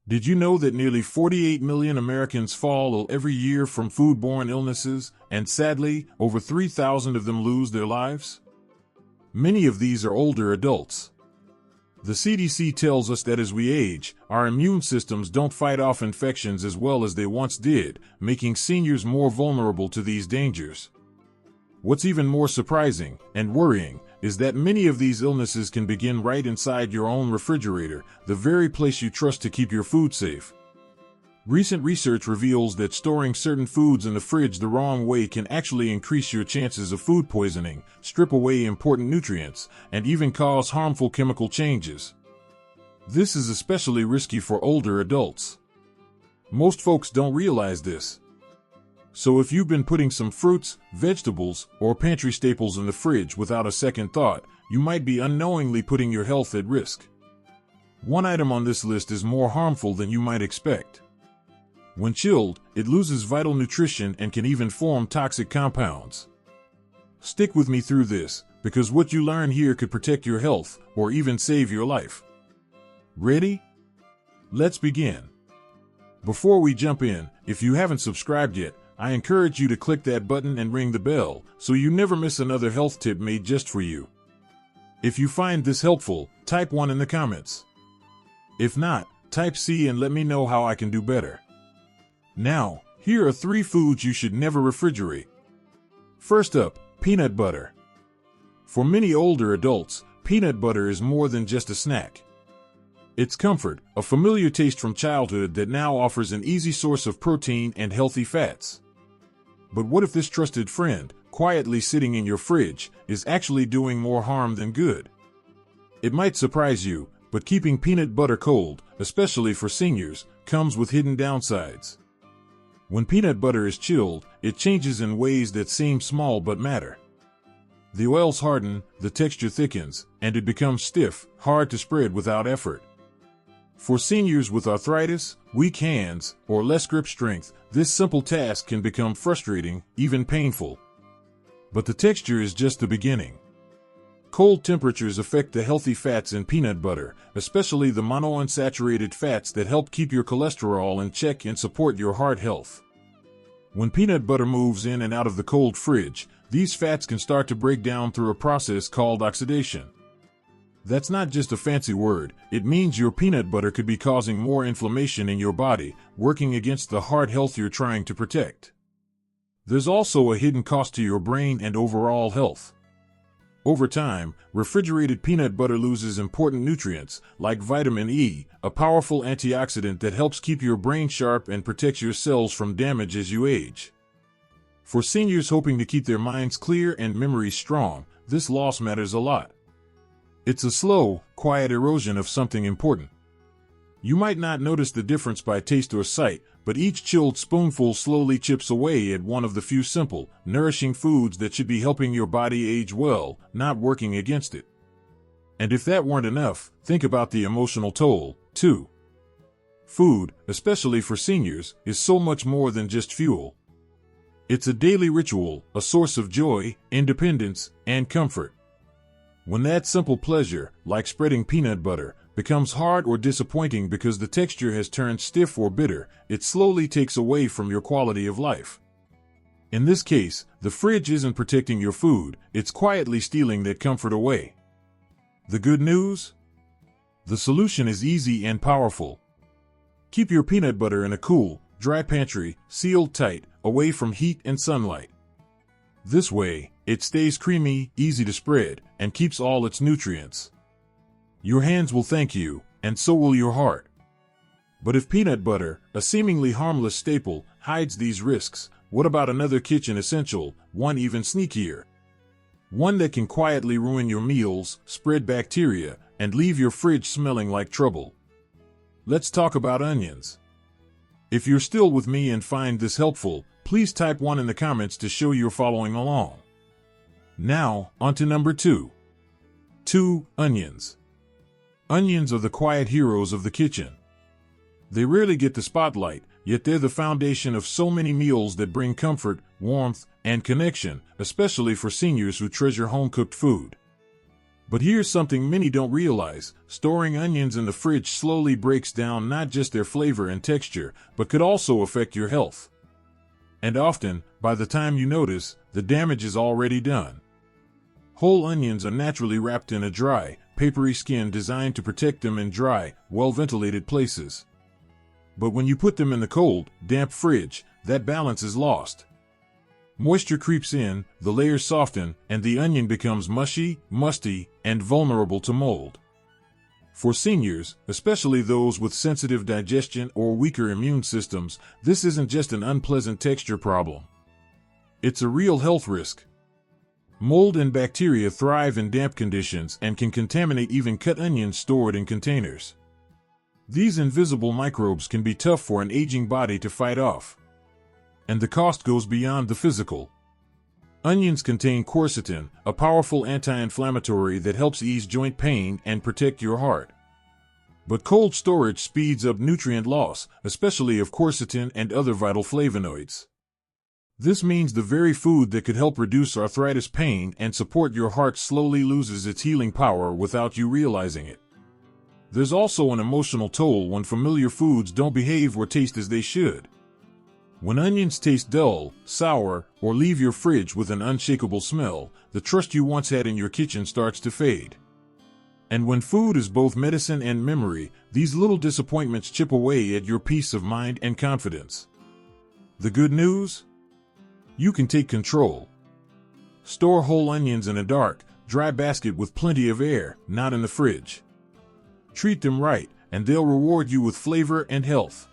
Did you know that nearly 48 million Americans fall ill every year from foodborne illnesses, and sadly, over 3,000 of them lose their lives? Many of these are older adults. The CDC tells us that as we age, our immune systems don't fight off infections as well as they once did, making seniors more vulnerable to these dangers. What's even more surprising and worrying is that many of these illnesses can begin right inside your own refrigerator, the very place you trust to keep your food safe. Recent research reveals that storing certain foods in the fridge the wrong way can actually increase your chances of food poisoning, strip away important nutrients, and even cause harmful chemical changes. This is especially risky for older adults. Most folks don't realize this. So if you've been putting some fruits, vegetables, or pantry staples in the fridge without a second thought, you might be unknowingly putting your health at risk. One item on this list is more harmful than you might expect. When chilled, it loses vital nutrition and can even form toxic compounds. Stick with me through this, because what you learn here could protect your health or even save your life. Ready? Let's begin. Before we jump in, if you haven't subscribed yet, I encourage you to click that button and ring the bell so you never miss another health tip made just for you. If you find this helpful, type 1 in the comments. If not, type C and let me know how I can do better. Now, here are 3 foods you should never refrigerate. First up, peanut butter. For many older adults, peanut butter is more than just a snack. It's comfort, a familiar taste from childhood that now offers an easy source of protein and healthy fats. But what if this trusted friend, quietly sitting in your fridge, is actually doing more harm than good? It might surprise you, but keeping peanut butter cold, especially for seniors, comes with hidden downsides. When peanut butter is chilled, it changes in ways that seem small but matter. The oils harden, the texture thickens, and it becomes stiff, hard to spread without effort. For seniors with arthritis, weak hands, or less grip strength, this simple task can become frustrating, even painful. But the texture is just the beginning. Cold temperatures affect the healthy fats in peanut butter, especially the monounsaturated fats that help keep your cholesterol in check and support your heart health. When peanut butter moves in and out of the cold fridge, these fats can start to break down through a process called oxidation. That's not just a fancy word, it means your peanut butter could be causing more inflammation in your body, working against the heart health you're trying to protect. There's also a hidden cost to your brain and overall health. Over time, refrigerated peanut butter loses important nutrients, like vitamin E, a powerful antioxidant that helps keep your brain sharp and protects your cells from damage as you age. For seniors hoping to keep their minds clear and memories strong, this loss matters a lot. It's a slow, quiet erosion of something important. You might not notice the difference by taste or sight, but each chilled spoonful slowly chips away at one of the few simple, nourishing foods that should be helping your body age well, not working against it. And if that weren't enough, think about the emotional toll, too. Food, especially for seniors, is so much more than just fuel. It's a daily ritual, a source of joy, independence, and comfort. When that simple pleasure, like spreading peanut butter, becomes hard or disappointing because the texture has turned stiff or bitter, it slowly takes away from your quality of life. In this case, the fridge isn't protecting your food, it's quietly stealing that comfort away. The good news? The solution is easy and powerful. Keep your peanut butter in a cool, dry pantry, sealed tight, away from heat and sunlight. This way, it stays creamy, easy to spread, and keeps all its nutrients. Your hands will thank you, and so will your heart. But if peanut butter, a seemingly harmless staple, hides these risks, what about another kitchen essential, one even sneakier? One that can quietly ruin your meals, spread bacteria, and leave your fridge smelling like trouble. Let's talk about onions. If you're still with me and find this helpful, please type 1 in the comments to show you're following along. Now, on to number 2. 2. Onions. Onions are the quiet heroes of the kitchen. They rarely get the spotlight, yet they're the foundation of so many meals that bring comfort, warmth, and connection, especially for seniors who treasure home-cooked food. But here's something many don't realize. Storing onions in the fridge slowly breaks down not just their flavor and texture, but could also affect your health. And often, by the time you notice, the damage is already done. Whole onions are naturally wrapped in a dry, papery skin designed to protect them in dry, well-ventilated places. But when you put them in the cold, damp fridge, that balance is lost. Moisture creeps in, the layers soften, and the onion becomes mushy, musty, and vulnerable to mold. For seniors, especially those with sensitive digestion or weaker immune systems, this isn't just an unpleasant texture problem. It's a real health risk. Mold and bacteria thrive in damp conditions and can contaminate even cut onions stored in containers. These invisible microbes can be tough for an aging body to fight off. And the cost goes beyond the physical. Onions contain quercetin, a powerful anti-inflammatory that helps ease joint pain and protect your heart. But cold storage speeds up nutrient loss, especially of quercetin and other vital flavonoids. This means the very food that could help reduce arthritis pain and support your heart slowly loses its healing power without you realizing it. There's also an emotional toll when familiar foods don't behave or taste as they should. When onions taste dull, sour, or leave your fridge with an unshakable smell, the trust you once had in your kitchen starts to fade. And when food is both medicine and memory, these little disappointments chip away at your peace of mind and confidence. The good news? You can take control. Store whole onions in a dark, dry basket with plenty of air, not in the fridge. Treat them right, and they'll reward you with flavor and health.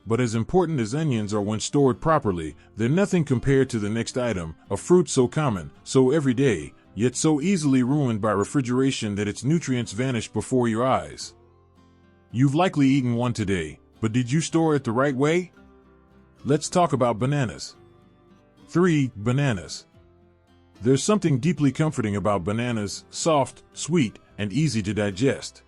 But as important as onions are when stored properly, they're nothing compared to the next item, a fruit so common, so everyday, yet so easily ruined by refrigeration that its nutrients vanish before your eyes. You've likely eaten one today, but did you store it the right way? Let's talk about bananas. 3. Bananas. There's something deeply comforting about bananas, soft, sweet, and easy to digest.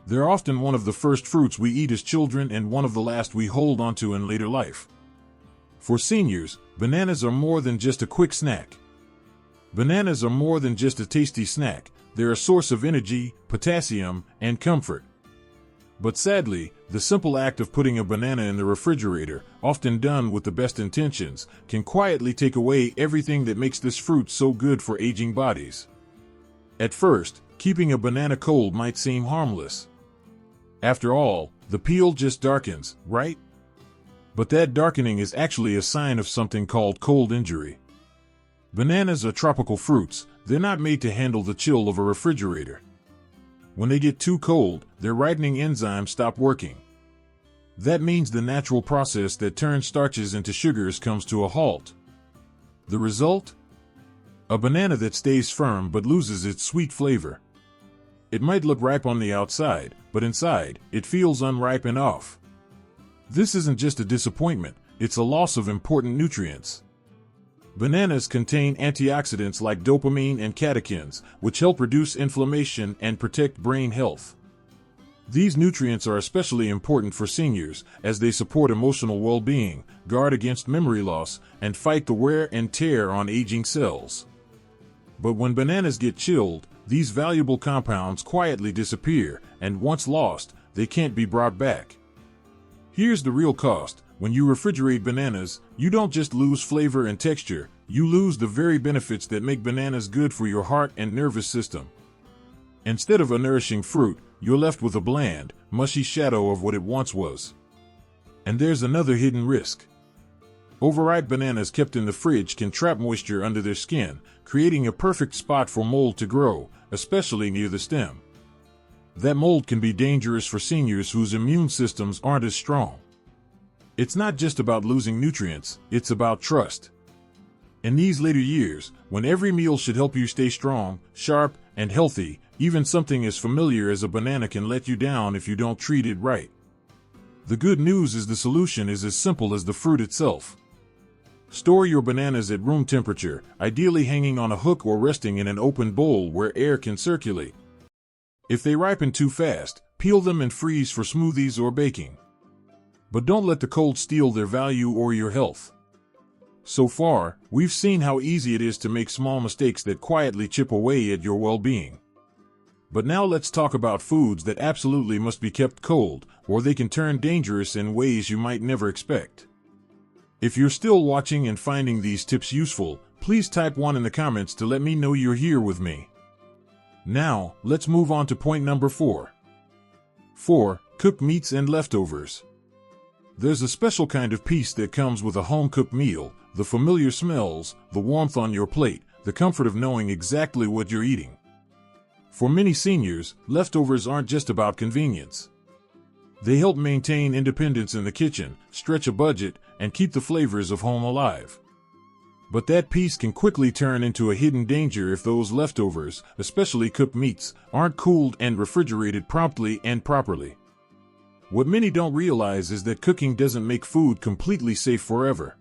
They're often one of the first fruits we eat as children and one of the last we hold onto in later life. For seniors, bananas are more than just a quick snack. Bananas are more than just a tasty snack. They're a source of energy, potassium, and comfort. But sadly, the simple act of putting a banana in the refrigerator, often done with the best intentions, can quietly take away everything that makes this fruit so good for aging bodies. At first, keeping a banana cold might seem harmless. After all, the peel just darkens, right? But that darkening is actually a sign of something called cold injury. Bananas are tropical fruits. They're not made to handle the chill of a refrigerator. When they get too cold, their ripening enzymes stop working. That means the natural process that turns starches into sugars comes to a halt. The result? A banana that stays firm but loses its sweet flavor. It might look ripe on the outside, but inside, it feels unripe and off. This isn't just a disappointment, it's a loss of important nutrients. Bananas contain antioxidants like dopamine and catechins, which help reduce inflammation and protect brain health. These nutrients are especially important for seniors, as they support emotional well-being, guard against memory loss, and fight the wear and tear on aging cells. But when bananas get chilled, these valuable compounds quietly disappear, and once lost, they can't be brought back. Here's the real cost. When you refrigerate bananas, you don't just lose flavor and texture, you lose the very benefits that make bananas good for your heart and nervous system. Instead of a nourishing fruit, you're left with a bland, mushy shadow of what it once was. And there's another hidden risk. Overripe bananas kept in the fridge can trap moisture under their skin, creating a perfect spot for mold to grow, especially near the stem. That mold can be dangerous for seniors whose immune systems aren't as strong. It's not just about losing nutrients, it's about trust. In these later years, when every meal should help you stay strong, sharp, and healthy, even something as familiar as a banana can let you down if you don't treat it right. The good news is the solution is as simple as the fruit itself. Store your bananas at room temperature, ideally hanging on a hook or resting in an open bowl where air can circulate. If they ripen too fast, peel them and freeze for smoothies or baking. But don't let the cold steal their value or your health. So far, we've seen how easy it is to make small mistakes that quietly chip away at your well-being. But now let's talk about foods that absolutely must be kept cold, or they can turn dangerous in ways you might never expect. If you're still watching and finding these tips useful, please type 1 in the comments to let me know you're here with me. Now, let's move on to point number 4. 4. Cooked meats and leftovers. There's a special kind of peace that comes with a home-cooked meal, the familiar smells, the warmth on your plate, the comfort of knowing exactly what you're eating. For many seniors, leftovers aren't just about convenience. They help maintain independence in the kitchen, stretch a budget, and keep the flavors of home alive. But that peace can quickly turn into a hidden danger if those leftovers, especially cooked meats, aren't cooled and refrigerated promptly and properly. What many don't realize is that cooking doesn't make food completely safe forever.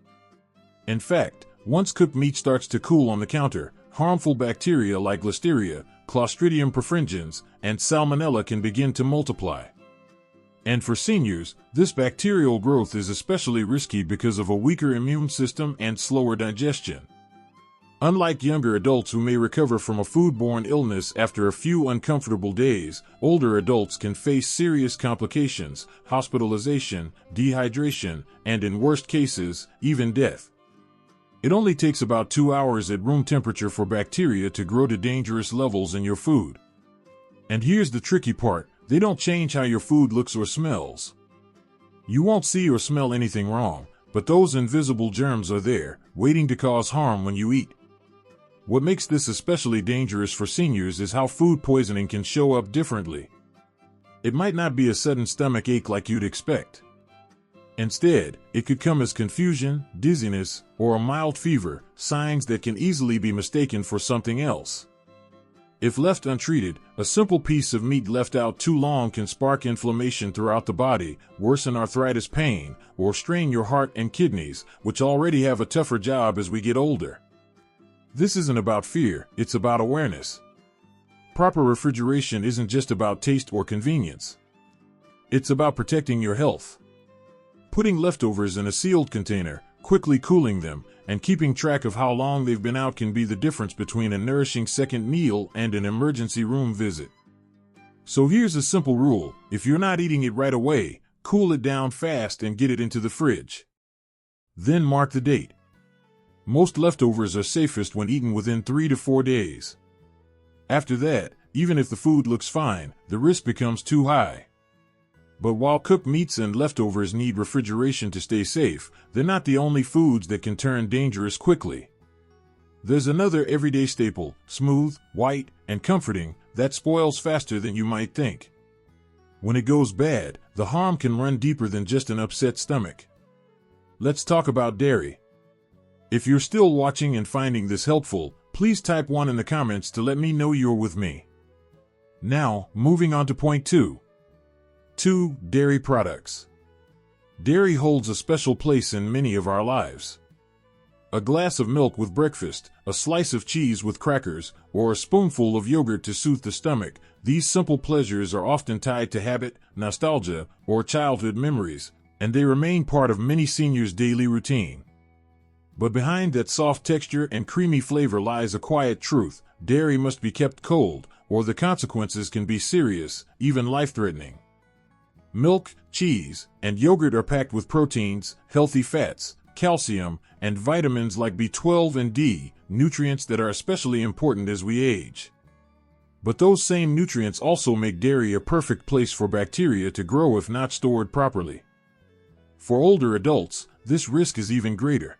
In fact, once cooked meat starts to cool on the counter, harmful bacteria like Listeria, Clostridium perfringens, and Salmonella can begin to multiply. And for seniors, this bacterial growth is especially risky because of a weaker immune system and slower digestion. Unlike younger adults who may recover from a foodborne illness after a few uncomfortable days, older adults can face serious complications, hospitalization, dehydration, and in worst cases, even death. It only takes about 2 hours at room temperature for bacteria to grow to dangerous levels in your food. And here's the tricky part, they don't change how your food looks or smells. You won't see or smell anything wrong, but those invisible germs are there, waiting to cause harm when you eat. What makes this especially dangerous for seniors is how food poisoning can show up differently. It might not be a sudden stomach ache like you'd expect. Instead, it could come as confusion, dizziness, or a mild fever, signs that can easily be mistaken for something else. If left untreated, a simple piece of meat left out too long can spark inflammation throughout the body, worsen arthritis pain, or strain your heart and kidneys, which already have a tougher job as we get older. This isn't about fear, it's about awareness. Proper refrigeration isn't just about taste or convenience. It's about protecting your health. Putting leftovers in a sealed container, quickly cooling them, and keeping track of how long they've been out can be the difference between a nourishing second meal and an emergency room visit. So here's a simple rule, if you're not eating it right away, cool it down fast and get it into the fridge. Then mark the date. Most leftovers are safest when eaten within 3 to 4 days. After that, even if the food looks fine, the risk becomes too high. But while cooked meats and leftovers need refrigeration to stay safe, they're not the only foods that can turn dangerous quickly. There's another everyday staple, smooth, white, and comforting, that spoils faster than you might think. When it goes bad, the harm can run deeper than just an upset stomach. Let's talk about dairy. If you're still watching and finding this helpful, please type 1 in the comments to let me know you're with me. Now, moving on to point 2. 2. Dairy products. Dairy holds a special place in many of our lives. A glass of milk with breakfast, a slice of cheese with crackers, or a spoonful of yogurt to soothe the stomach, these simple pleasures are often tied to habit, nostalgia, or childhood memories, and they remain part of many seniors' daily routine. But behind that soft texture and creamy flavor lies a quiet truth: dairy must be kept cold, or the consequences can be serious, even life-threatening. Milk, cheese, and yogurt are packed with proteins, healthy fats, calcium, and vitamins like B12 and D, nutrients that are especially important as we age. But those same nutrients also make dairy a perfect place for bacteria to grow if not stored properly. For older adults, this risk is even greater.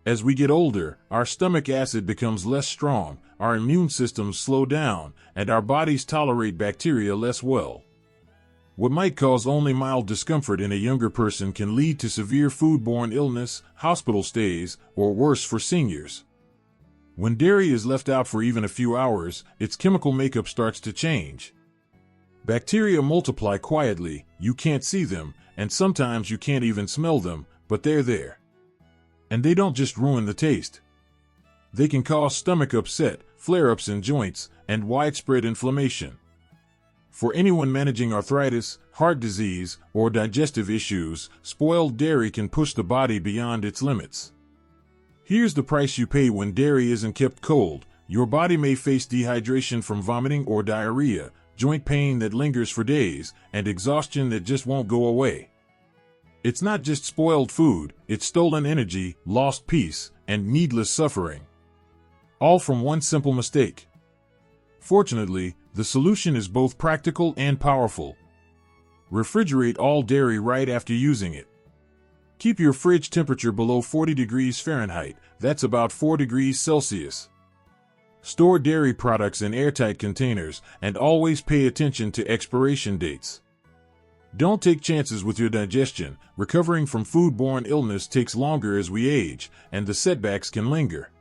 As we get older, our stomach acid becomes less strong, our immune systems slow down, and our bodies tolerate bacteria less well. What might cause only mild discomfort in a younger person can lead to severe foodborne illness, hospital stays, or worse for seniors. When dairy is left out for even a few hours, its chemical makeup starts to change. Bacteria multiply quietly, you can't see them, and sometimes you can't even smell them, but they're there. And they don't just ruin the taste. They can cause stomach upset, flare-ups in joints, and widespread inflammation. For anyone managing arthritis, heart disease, or digestive issues, spoiled dairy can push the body beyond its limits. Here's the price you pay when dairy isn't kept cold. Your body may face dehydration from vomiting or diarrhea, joint pain that lingers for days, and exhaustion that just won't go away. It's not just spoiled food, it's stolen energy, lost peace, and needless suffering. All from one simple mistake. Fortunately, the solution is both practical and powerful. Refrigerate all dairy right after using it. Keep your fridge temperature below 40 degrees Fahrenheit, that's about 4 degrees Celsius. Store dairy products in airtight containers, and always pay attention to expiration dates. Don't take chances with your digestion. Recovering from foodborne illness takes longer as we age, and the setbacks can linger.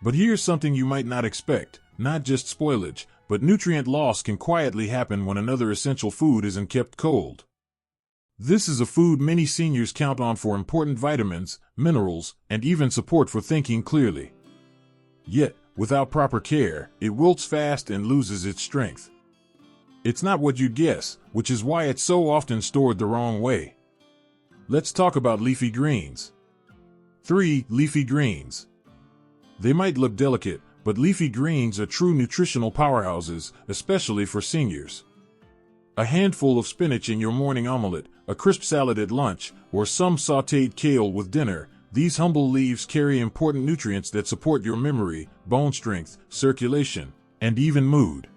But here's something you might not expect. Not just spoilage, but nutrient loss can quietly happen when another essential food isn't kept cold. This is a food many seniors count on for important vitamins, minerals, and even support for thinking clearly. Yet, without proper care, it wilts fast and loses its strength. It's not what you'd guess, which is why it's so often stored the wrong way. Let's talk about leafy greens. 3. Leafy greens. They might look delicate, but leafy greens are true nutritional powerhouses, especially for seniors. A handful of spinach in your morning omelette, a crisp salad at lunch, or some sautéed kale with dinner, these humble leaves carry important nutrients that support your memory, bone strength, circulation, and even mood.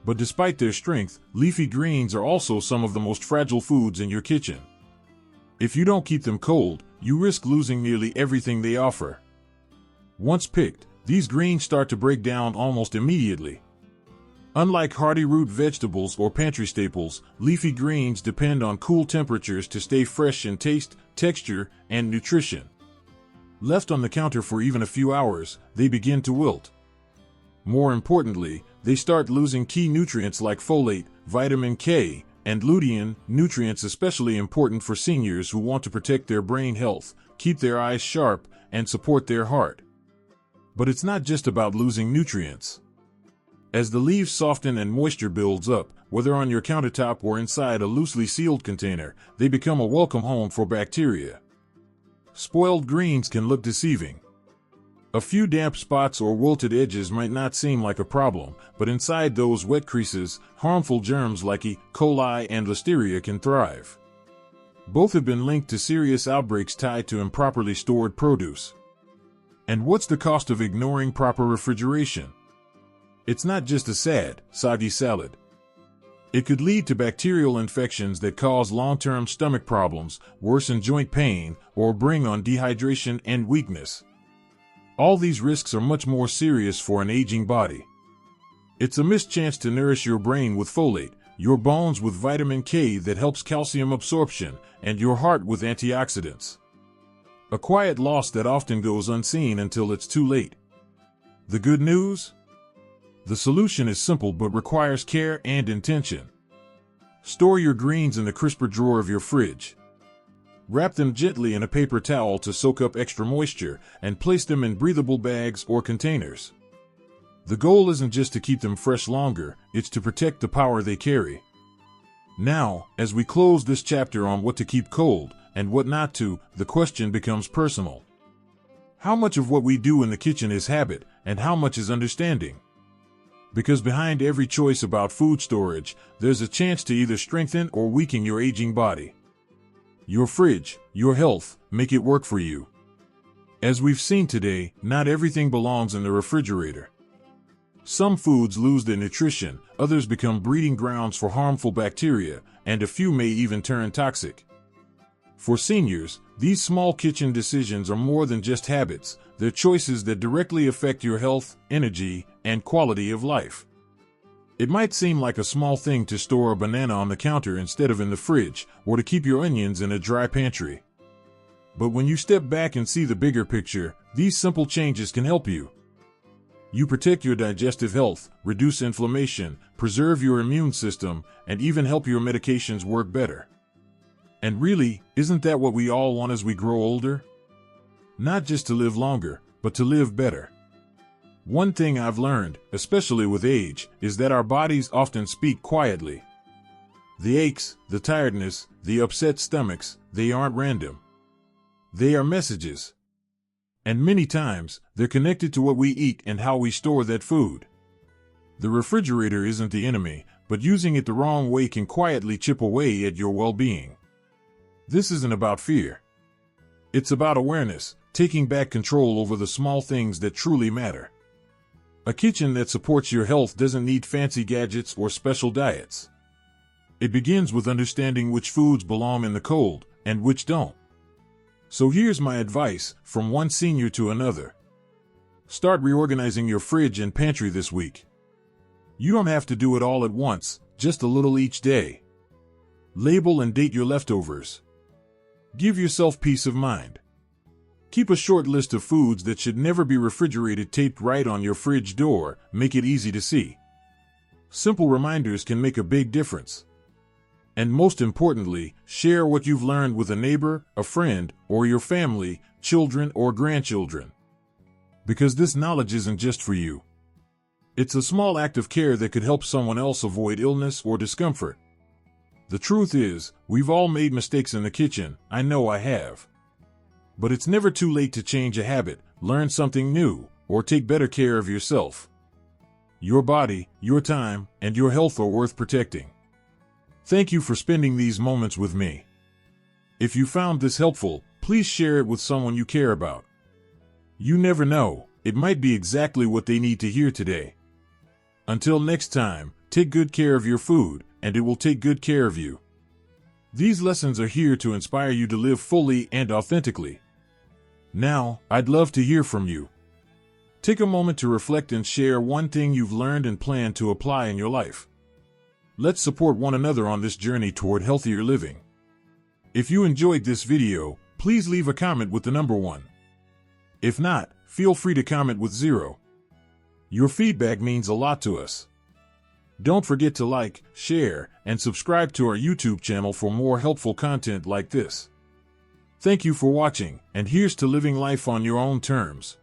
But despite their strength, leafy greens are also some of the most fragile foods in your kitchen. If you don't keep them cold, you risk losing nearly everything they offer. Once picked, these greens start to break down almost immediately. Unlike hearty root vegetables or pantry staples, leafy greens depend on cool temperatures to stay fresh in taste, texture, and nutrition. Left on the counter for even a few hours, they begin to wilt. More importantly, they start losing key nutrients like folate, vitamin K, and lutein, nutrients especially important for seniors who want to protect their brain health, keep their eyes sharp, and support their heart. But it's not just about losing nutrients. As the leaves soften and moisture builds up, whether on your countertop or inside a loosely sealed container, they become a welcome home for bacteria. Spoiled greens can look deceiving. A few damp spots or wilted edges might not seem like a problem, but inside those wet creases, harmful germs like E. coli and Listeria can thrive. Both have been linked to serious outbreaks tied to improperly stored produce. And what's the cost of ignoring proper refrigeration? It's not just a sad, soggy salad. It could lead to bacterial infections that cause long-term stomach problems, worsen joint pain, or bring on dehydration and weakness. All these risks are much more serious for an aging body. It's a missed chance to nourish your brain with folate, your bones with vitamin K that helps calcium absorption, and your heart with antioxidants. A quiet loss that often goes unseen until it's too late. The good news? The solution is simple but requires care and intention. Store your greens in the crisper drawer of your fridge. Wrap them gently in a paper towel to soak up extra moisture, and place them in breathable bags or containers. The goal isn't just to keep them fresh longer, it's to protect the power they carry. Now, as we close this chapter on what to keep cold and what not to, the question becomes personal. How much of what we do in the kitchen is habit, and how much is understanding? Because behind every choice about food storage, there's a chance to either strengthen or weaken your aging body. Your fridge, your health, make it work for you. As we've seen today, not everything belongs in the refrigerator. Some foods lose their nutrition, others become breeding grounds for harmful bacteria, and a few may even turn toxic. For seniors, these small kitchen decisions are more than just habits. They're choices that directly affect your health, energy, and quality of life. It might seem like a small thing to store a banana on the counter instead of in the fridge, or to keep your onions in a dry pantry. But when you step back and see the bigger picture, these simple changes can help you. You protect your digestive health, reduce inflammation, preserve your immune system, and even help your medications work better. And really, isn't that what we all want as we grow older? Not just to live longer, but to live better. One thing I've learned, especially with age, is that our bodies often speak quietly. The aches, the tiredness, the upset stomachs, they aren't random. They are messages. And many times, they're connected to what we eat and how we store that food. The refrigerator isn't the enemy, but using it the wrong way can quietly chip away at your well-being. This isn't about fear. It's about awareness, taking back control over the small things that truly matter. A kitchen that supports your health doesn't need fancy gadgets or special diets. It begins with understanding which foods belong in the cold and which don't. So here's my advice, from one senior to another. Start reorganizing your fridge and pantry this week. You don't have to do it all at once, just a little each day. Label and date your leftovers. Give yourself peace of mind. Keep a short list of foods that should never be refrigerated taped right on your fridge door. Make it easy to see. Simple reminders can make a big difference. And most importantly, share what you've learned with a neighbor, a friend, or your family, children or grandchildren. Because this knowledge isn't just for you. It's a small act of care that could help someone else avoid illness or discomfort. The truth is, we've all made mistakes in the kitchen. I know I have. But it's never too late to change a habit, learn something new, or take better care of yourself. Your body, your time, and your health are worth protecting. Thank you for spending these moments with me. If you found this helpful, please share it with someone you care about. You never know, it might be exactly what they need to hear today. Until next time, take good care of your food, and it will take good care of you. These lessons are here to inspire you to live fully and authentically. Now, I'd love to hear from you. Take a moment to reflect and share one thing you've learned and plan to apply in your life. Let's support one another on this journey toward healthier living. If you enjoyed this video, please leave a comment with the number 1. If not, feel free to comment with 0. Your feedback means a lot to us. Don't forget to like, share, and subscribe to our YouTube channel for more helpful content like this. Thank you for watching, and here's to living life on your own terms.